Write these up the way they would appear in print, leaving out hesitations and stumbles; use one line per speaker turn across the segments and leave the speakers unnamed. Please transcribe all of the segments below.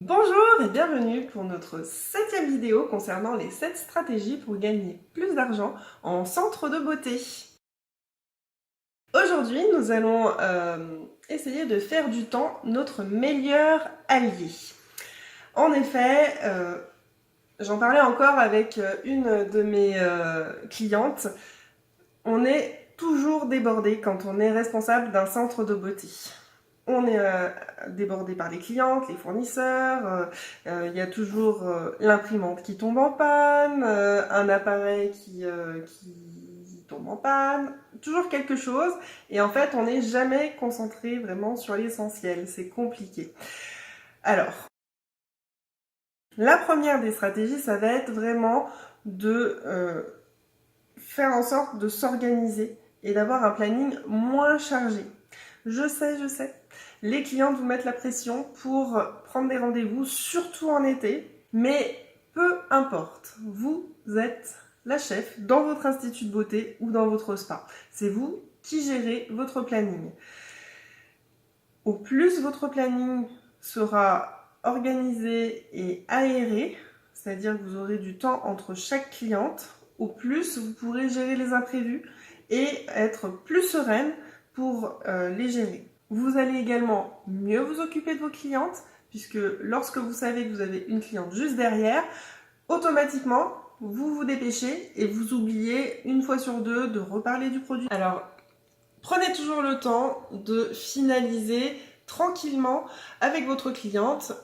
Bonjour et bienvenue pour notre 7e vidéo concernant les 7 stratégies pour gagner plus d'argent en centre de beauté. Aujourd'hui, nous allons essayer de faire du temps notre meilleur allié. En effet, j'en parlais encore avec une de mes clientes, on est toujours débordé quand on est responsable d'un centre de beauté. On est débordé par les clientes, les fournisseurs, il y a toujours l'imprimante qui tombe en panne, un appareil qui tombe en panne, toujours quelque chose. Et en fait, on n'est jamais concentré vraiment sur l'essentiel, c'est compliqué. Alors, la première des stratégies, ça va être vraiment de faire en sorte de s'organiser et d'avoir un planning moins chargé. Je sais, les clientes vous mettent la pression pour prendre des rendez-vous, surtout en été, mais peu importe, vous êtes la chef dans votre institut de beauté ou dans votre spa. C'est vous qui gérez votre planning. Au plus votre planning sera organisé et aéré, c'est-à-dire que vous aurez du temps entre chaque cliente, au plus vous pourrez gérer les imprévus et être plus sereine pour les gérer. Vous allez également mieux vous occuper de vos clientes, puisque lorsque vous savez que vous avez une cliente juste derrière, automatiquement, vous vous dépêchez et vous oubliez une fois sur deux de reparler du produit. Alors, prenez toujours le temps de finaliser tranquillement avec votre cliente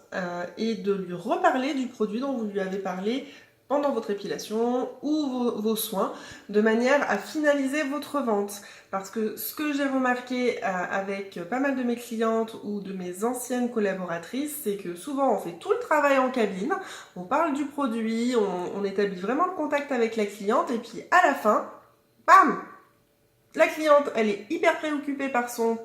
et de lui reparler du produit dont vous lui avez parlé pendant votre épilation ou vos soins, de manière à finaliser votre vente. Parce que ce que j'ai remarqué avec pas mal de mes clientes ou de mes anciennes collaboratrices, c'est que souvent on fait tout le travail en cabine, on parle du produit, on établit vraiment le contact avec la cliente, et puis à la fin, bam! La cliente, elle est hyper préoccupée par son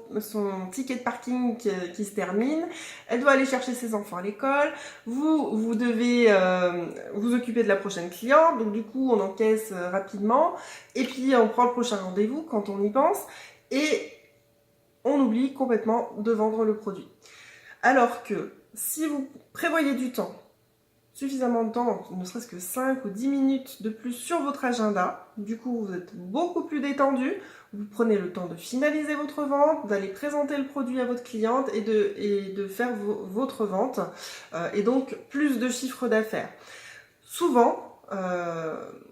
ticket de parking qui se termine. Elle doit aller chercher ses enfants à l'école. Vous devez vous occuper de la prochaine cliente. Donc du coup, on encaisse rapidement. Et puis, on prend le prochain rendez-vous quand on y pense. Et on oublie complètement de vendre le produit. Alors que si vous prévoyez du temps, suffisamment de temps, ne serait-ce que 5 ou 10 minutes de plus sur votre agenda. Du coup, vous êtes beaucoup plus détendu. Vous prenez le temps de finaliser votre vente, d'aller présenter le produit à votre cliente et de faire votre vente. Et donc, plus de chiffre d'affaires. Souvent,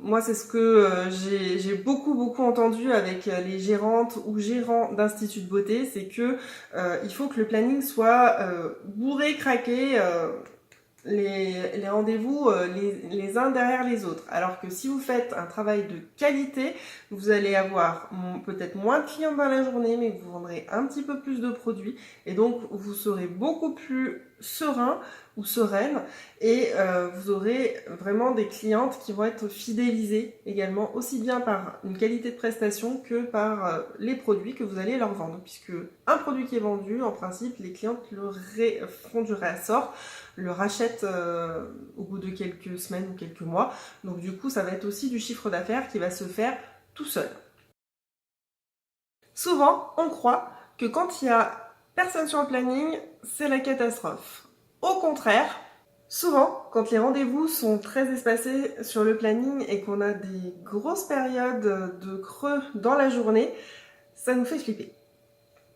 moi c'est ce que j'ai beaucoup entendu avec les gérantes ou gérants d'instituts de beauté, c'est que il faut que le planning soit bourré, craqué, les rendez-vous les uns derrière les autres. Alors que si vous faites un travail de qualité, vous allez avoir peut-être moins de clients dans la journée, mais vous vendrez un petit peu plus de produits. Et donc, vous serez beaucoup plus serein ou sereine et vous aurez vraiment des clientes qui vont être fidélisées également, aussi bien par une qualité de prestation que par les produits que vous allez leur vendre. Puisque un produit qui est vendu, en principe, les clientes font du réassort, le rachètent au bout de quelques semaines ou quelques mois. Donc du coup, ça va être aussi du chiffre d'affaires qui va se faire tout seul. Souvent, on croit que quand il y a personne sur le planning, c'est la catastrophe. Au contraire, souvent, quand les rendez-vous sont très espacés sur le planning et qu'on a des grosses périodes de creux dans la journée, ça nous fait flipper.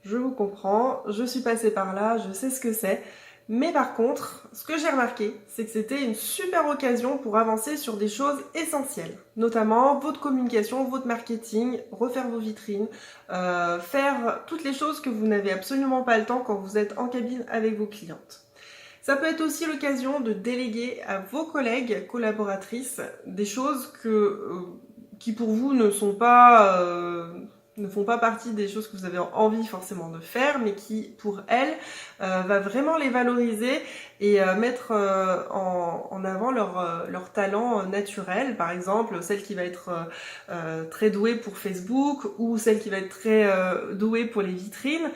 Je vous comprends, je suis passée par là, je sais ce que c'est. Mais par contre, ce que j'ai remarqué, c'est que c'était une super occasion pour avancer sur des choses essentielles. Notamment votre communication, votre marketing, refaire vos vitrines, faire toutes les choses que vous n'avez absolument pas le temps quand vous êtes en cabine avec vos clientes. Ça peut être aussi l'occasion de déléguer à vos collègues, collaboratrices, des choses qui pour vous ne font pas partie des choses que vous avez envie forcément de faire, mais qui, pour elles, va vraiment les valoriser et mettre en avant leur talent naturel. Par exemple, celle qui va être très douée pour Facebook ou celle qui va être très douée pour les vitrines.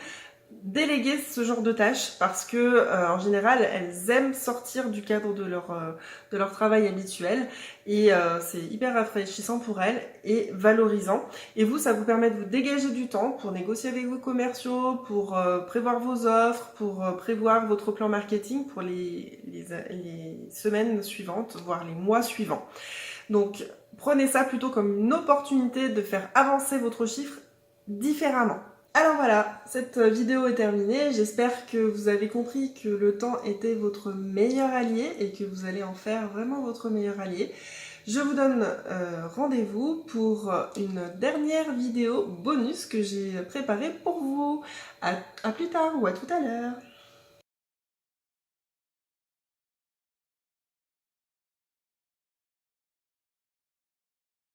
déléguer ce genre de tâches parce que en général elles aiment sortir du cadre de leur travail habituel et c'est hyper rafraîchissant pour elles et valorisant. Et vous, ça vous permet de vous dégager du temps pour négocier avec vos commerciaux, pour prévoir vos offres, pour prévoir votre plan marketing pour les semaines suivantes, voire les mois suivants. Donc prenez ça plutôt comme une opportunité de faire avancer votre chiffre différemment. Alors voilà, cette vidéo est terminée. J'espère que vous avez compris que le temps était votre meilleur allié et que vous allez en faire vraiment votre meilleur allié. Je vous donne rendez-vous pour une dernière vidéo bonus que j'ai préparée pour vous. À plus tard ou à tout à l'heure.